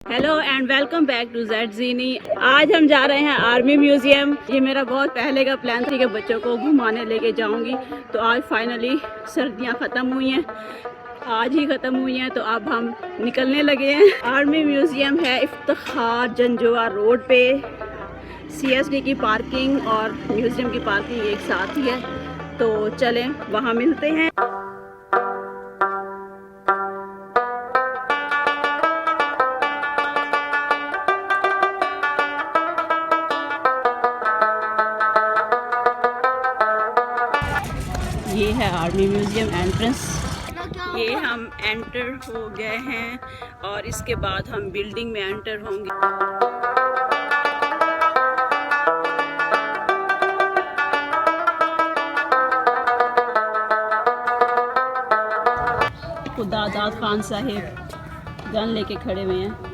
Hello and welcome back to Z genie. आज हम जा रहे हैं आर्मी म्यूजियम। ये मेरा बहुत पहले का प्लान था कि बच्चों को घुमाने लेके जाऊंगी, तो आज फाइनली सर्दियां ख़त्म हुई हैं, आज ही ख़त्म हुई हैं, तो अब हम निकलने लगे हैं। आर्मी म्यूजियम है इफ्तिखार जंजुआ रोड पे। CSD की पार्किंग और म्यूजियम की पार्किंग एक साथ ही है, तो चलें वहाँ मिलते हैं। ये है आर्मी म्यूजियम एंट्रेंस। ये हम एंटर हो गए हैं और इसके बाद हम बिल्डिंग में एंटर होंगे। खुदा आज़ाद खान साहिब गन लेके खड़े हुए हैं।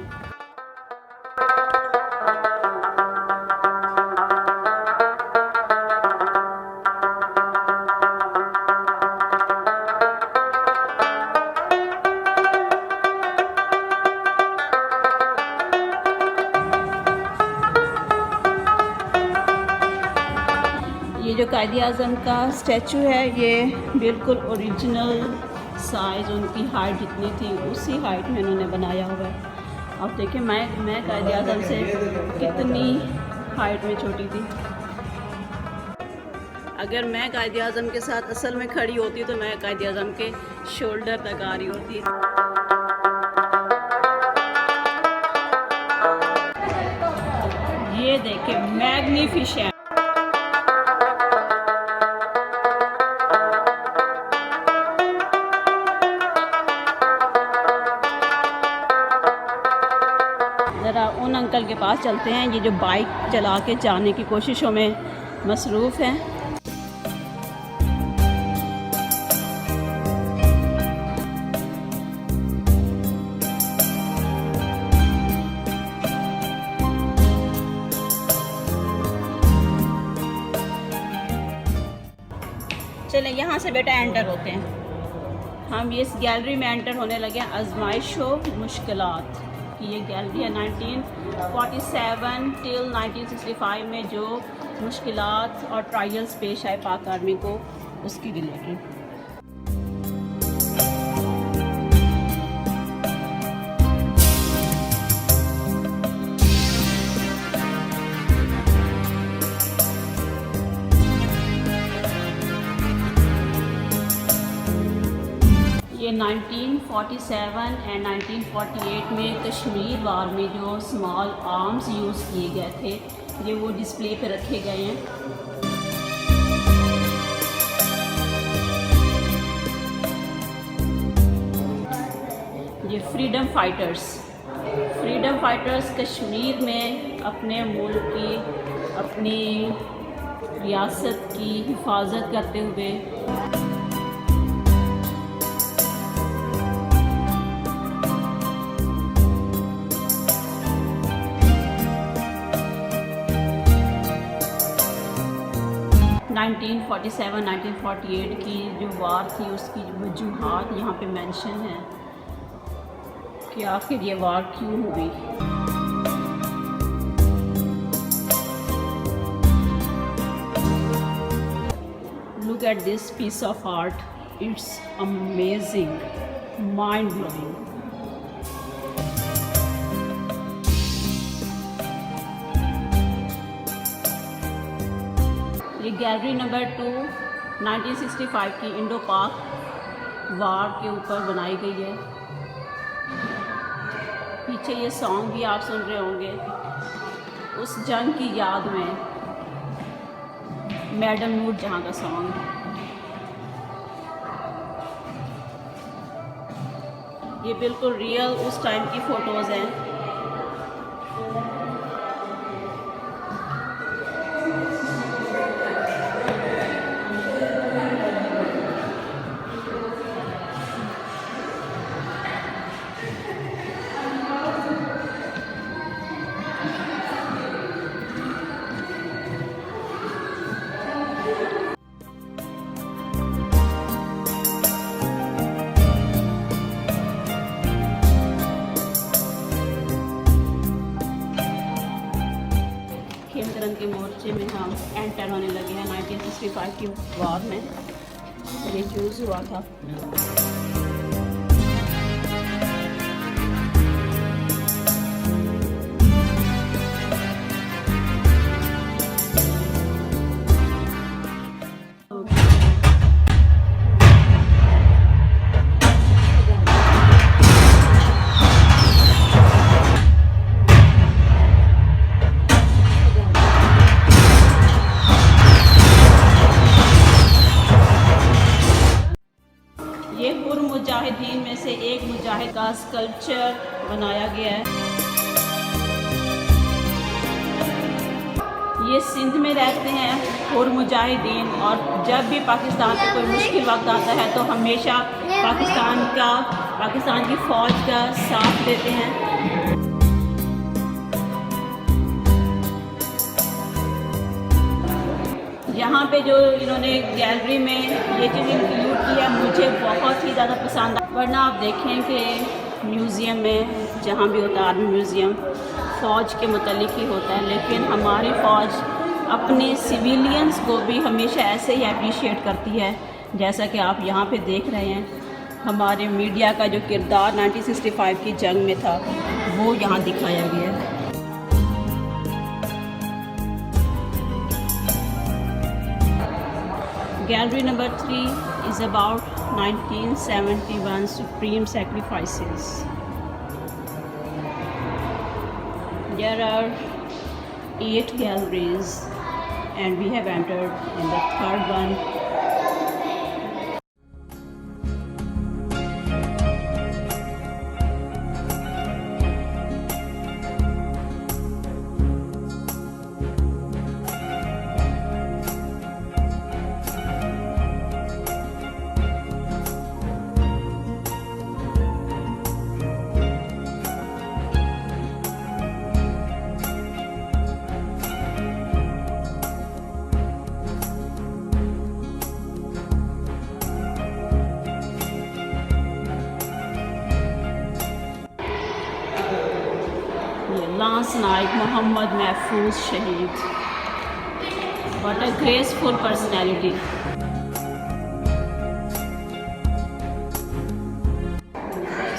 ये जो कायदे आज़म का स्टैचू है, ये बिल्कुल ओरिजिनल साइज़, उनकी हाइट जितनी थी उसी हाइट में उन्होंने बनाया हुआ है। अब देखिए मैं कायदे आज़म से कितनी हाइट में छोटी थी। अगर मैं कायदे आज़म के साथ असल में खड़ी होती तो मैं कायदे आज़म के शोल्डर तक आ रही होती। ये देखिए मैग्निफिसेंट। ज़रा उन अंकल के पास चलते हैं, ये जो बाइक चला के जाने की कोशिशों में मसरूफ़ हैं। चलें यहाँ से बेटा एंटर होते हैं। हम इस गैलरी में एंटर होने लगे हैं। आजमाइशो मुश्किलात की ये गैलरी है। 1947 टिल 1965 में जो मुश्किलात और ट्रायल्स पेश आए पाक आर्मी को, उसकी रिलेटेड। ये 1947 एंड 1948 में कश्मीर वार में जो स्मॉल आर्म्स यूज़ किए गए थे, ये वो डिस्प्ले पे रखे गए हैं। ये फ्रीडम फाइटर्स कश्मीर में अपने मुल्क की, अपनी रियासत की हिफाजत करते हुए 1947-1948 की जो वार थी उसकी वजूहात यहाँ पे मेंशन है कि आखिर ये वार क्यों हुई। Look at this piece of art. It's amazing, mind-blowing. ये गैलरी नंबर 2 1965 की इंडो पाक वार के ऊपर बनाई गई है। पीछे ये सॉन्ग भी आप सुन रहे होंगे, उस जंग की याद में मैडम नूर जहाँ का सॉन्ग है। ये बिल्कुल रियल उस टाइम की फ़ोटोज़ हैं। के मोर्चे में हम एंटर होने लगे हैं 1965 की वॉर में ये चूज़ हुआ था। ये मुजाहिदीन में से एक मुजाहिद का स्कल्पचर बनाया गया है। ये सिंध में रहते हैं और मुजाहिदीन, और जब भी पाकिस्तान पे कोई मुश्किल वक्त आता है तो हमेशा पाकिस्तान की फ़ौज का साथ देते हैं। यहाँ पे जो इन्होंने गैलरी में ये चीज़ इंक्लूड की है मुझे बहुत ही ज़्यादा पसंद है। वरना आप देखें कि म्यूज़ियम में जहाँ भी होता है आर्मी म्यूज़ियम फ़ौज के मुतालिक ही होता है, लेकिन हमारी फ़ौज अपने सिविलियंस को भी हमेशा ऐसे ही अप्रिशिएट करती है। जैसा कि आप यहाँ पे देख रहे हैं, हमारे मीडिया का जो किरदार 1965 की जंग में था वो यहाँ दिखाया गया है। Gallery number 3 is about 1971 Supreme Sacrifices. There are 8 galleries and we have entered in the third one. Lance Naik Mohammad Mahfouz Shaheed. What a graceful personality.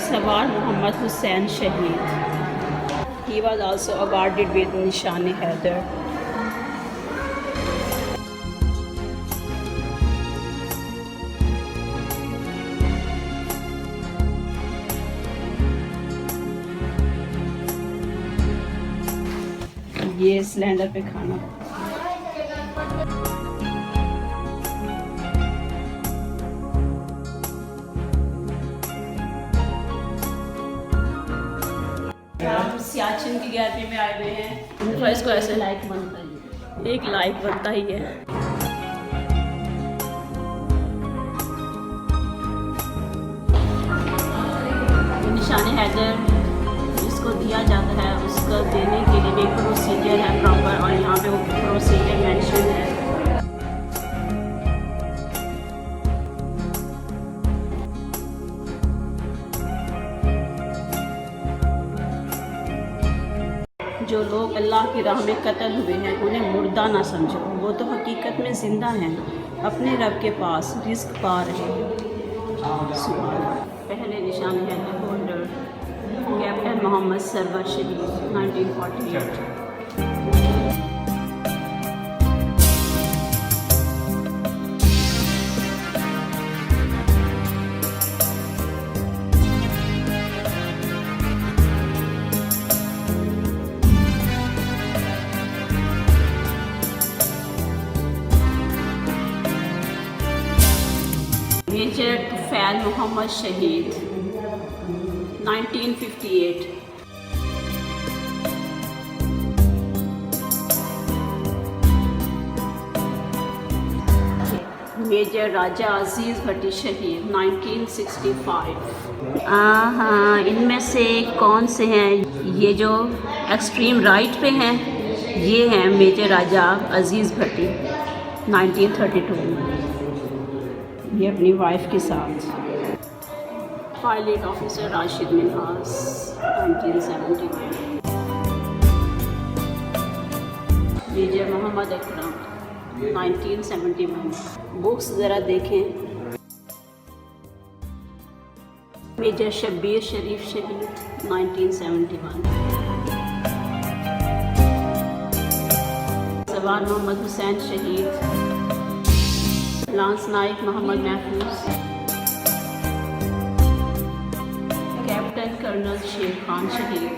Sawar Muhammad Hussain Shaheed. He was also awarded with Nishan-e-Haider. ये cylinder पे खाना हम सियाचिन की gallery में आए हुए हैं। तो इसको ऐसे लाइक बनता ही, एक लाइक बनता ही है। निशान-ए-हैदर जिसको दिया जाता है उसको देने के लिए एक प्रोसीजर है प्रॉपर, और यहाँ पे वो प्रोसीजर मेंशन है। जो लोग अल्लाह की राह में कत्ल हुए हैं उन्हें मुर्दा ना समझो, वो तो हकीकत में ज़िंदा हैं, अपने रब के पास रिस्क पा रहे हैं। पहले निशान-ए-हैदर होल्डर कैप्टन मोहम्मद सरवर शहीद 1948। मेजर तुफैल मोहम्मद शहीद 1958। मेजर राजा अजीज़ भट्टी शहीद 1965। हाँ, इनमें से कौन से हैं? ये जो एक्सट्रीम राइट पे हैं ये हैं मेजर राजा अजीज़ भट्टी 1932 में, ये अपनी वाइफ के साथ। Pilot officer Rashid Minhas 1971। Major Mohammad Akram 1971। Books ज़रा देखें। मेजर शब्बीर शरीफ शहीद 1971। सवार मोहम्मद हुसैन शहीद। लांस नाइक मोहम्मद महफूज। कैप्टन कर्नल शेर खान शहीद।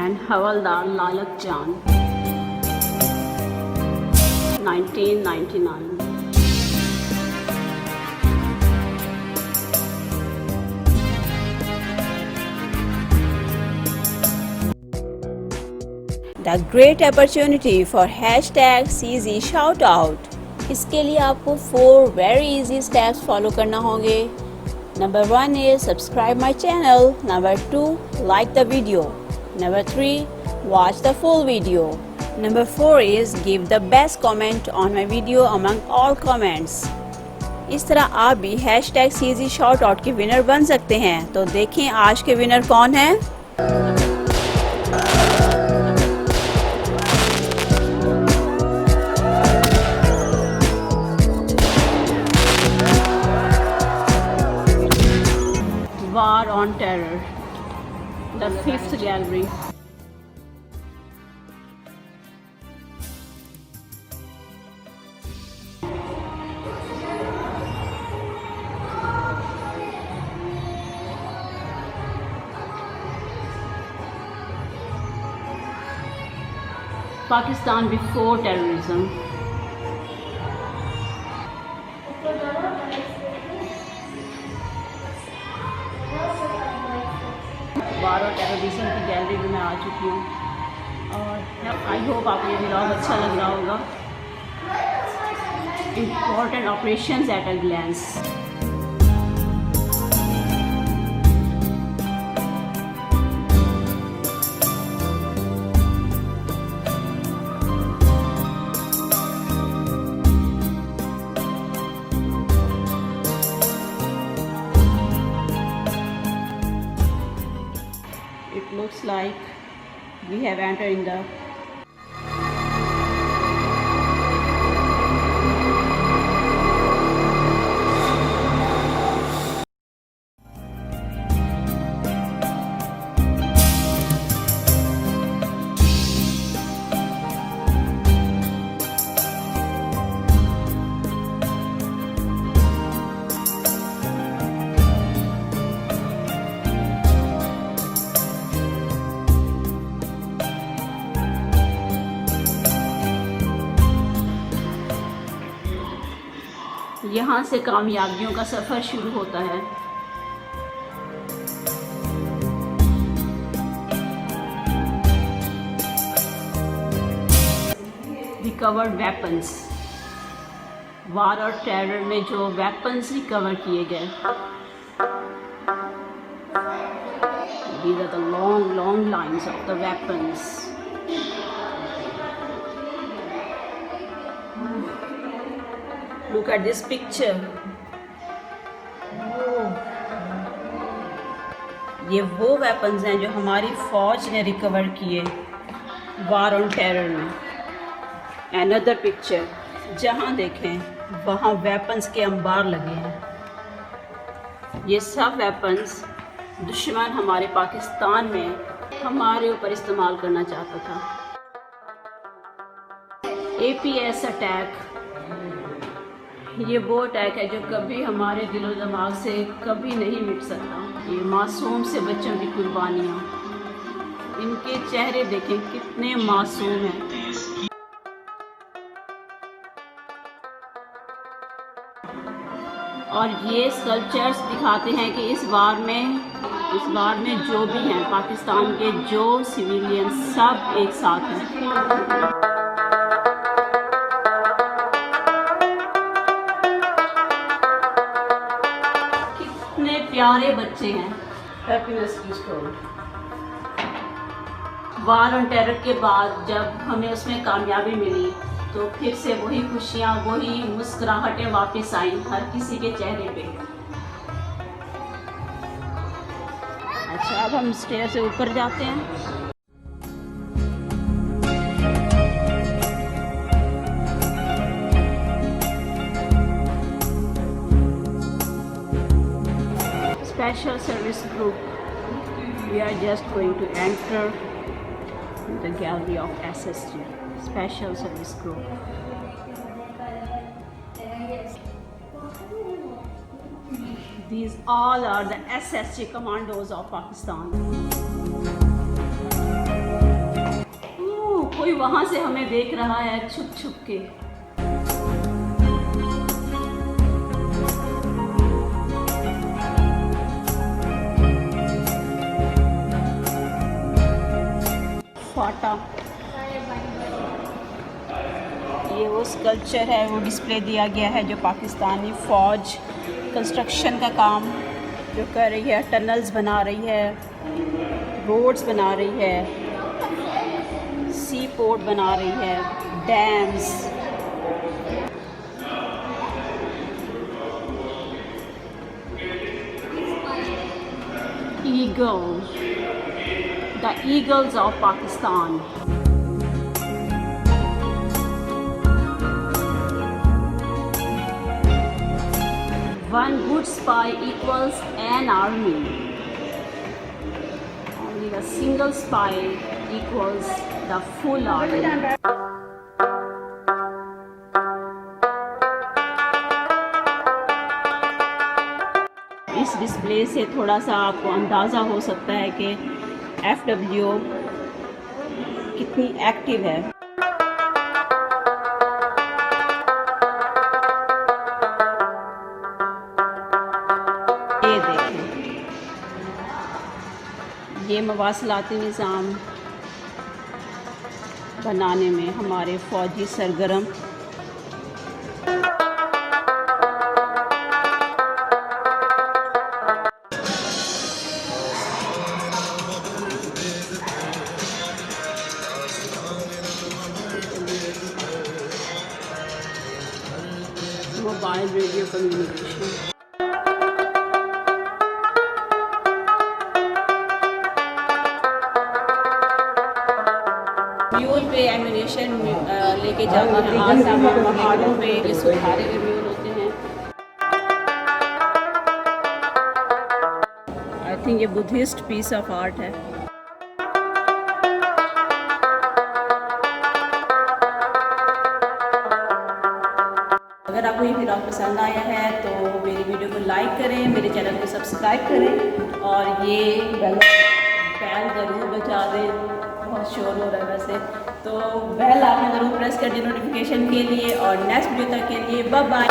एंड हवलदार लालक जान 1999। The great opportunity for hashtag CZ Shoutout। इसके लिए आपको 4 very easy steps follow करना होंगे। Number 1 is subscribe my channel. Number 2, like the video. Number 3, watch the full video. Number 4 is give the best comment on my video among all comments। इस तरह आप भी hashtag CZ Shoutout के winner बन सकते हैं। तो देखें आज के विनर कौन हैं। War on Terror, the 5th gallery। Pakistan before terrorism। वार और टेररिज्म की गैलरी में मैं आ चुकी हूँ और आई होप आपको ये व्लॉग अच्छा लग रहा होगा। Important operations at a glance. It looks like we have entered in the यहाँ से कामयाबियों का सफ़र शुरू होता है। Recovered weapons. वार और टेरर में जो वेपन्स रिकवर किए गए। These are the long lines of the weapons। Look at this picture। ये वो वेपन्स हैं जो हमारी फ़ौज ने रिकवर किए वार ऑन टेरर में। Another picture, जहाँ देखें वहाँ वेपन्स के अंबार लगे हैं। ये सब वेपन्स दुश्मन हमारे पाकिस्तान में हमारे ऊपर इस्तेमाल करना चाहता था। APS अटैक, ये वो अटैक है जो कभी हमारे दिलो दिमाग से कभी नहीं मिट सकता। ये मासूम से बच्चों की कुर्बानियाँ, इनके चेहरे देखें कितने मासूम हैं। और ये स्कल्पचर्स दिखाते हैं कि इस बार में जो भी हैं पाकिस्तान के जो सिविलियन सब एक साथ हैं। प्यारे बच्चे हैं। हैप्पीनेस की स्टोरी। वार ऑन टेरर के बाद जब हमें उसमें कामयाबी मिली तो फिर से वही खुशियाँ, वही मुस्कुराहटें वापस आईं हर किसी के चेहरे पे। अच्छा, अब हम स्टेयर से ऊपर जाते हैं। Special service group. We are just going to enter the gallery of SSG. Special service group. These all are the SSG commandos of Pakistan. कोई वहां से हमें देख रहा है छुप छुप के। फाटा, ये वो स्कल्पचर है, वो डिस्प्ले दिया गया है जो पाकिस्तानी फ़ौज कंस्ट्रक्शन का काम जो कर रही है, टनल्स बना रही है, रोड्स बना रही है, सी पोर्ट बना रही है, dams. Eagle, the eagles of Pakistan. One good spy equals an army. Only a single spy equals the full army. इस डिस्प्ले से थोड़ा सा आपको अंदाज़ा हो सकता है कि FWO कितनी एक्टिव है। ये देखें, ये मवासलाती निज़ाम बनाने में हमारे फ़ौजी सरगर्म। Mobile radio communication. म्यूल पे एम्यूनेशन लेके जाते हैं, आसाम पहाड़ों पे ये सुधारे हुए म्यूल होते हैं। आई थिंक ये बुद्धिस्ट पीस ऑफ आर्ट है। अगर आपको ये वीडियो पसंद आया है तो मेरी वीडियो को लाइक करें, मेरे चैनल को सब्सक्राइब करें और ये बेल ज़रूर बजा दें। बहुत शोर हो रहा है वैसे, तो बेल आपने ज़रूर प्रेस कर दी नोटिफिकेशन के लिए। और नेक्स्ट वीडियो तक के लिए बाय बाय।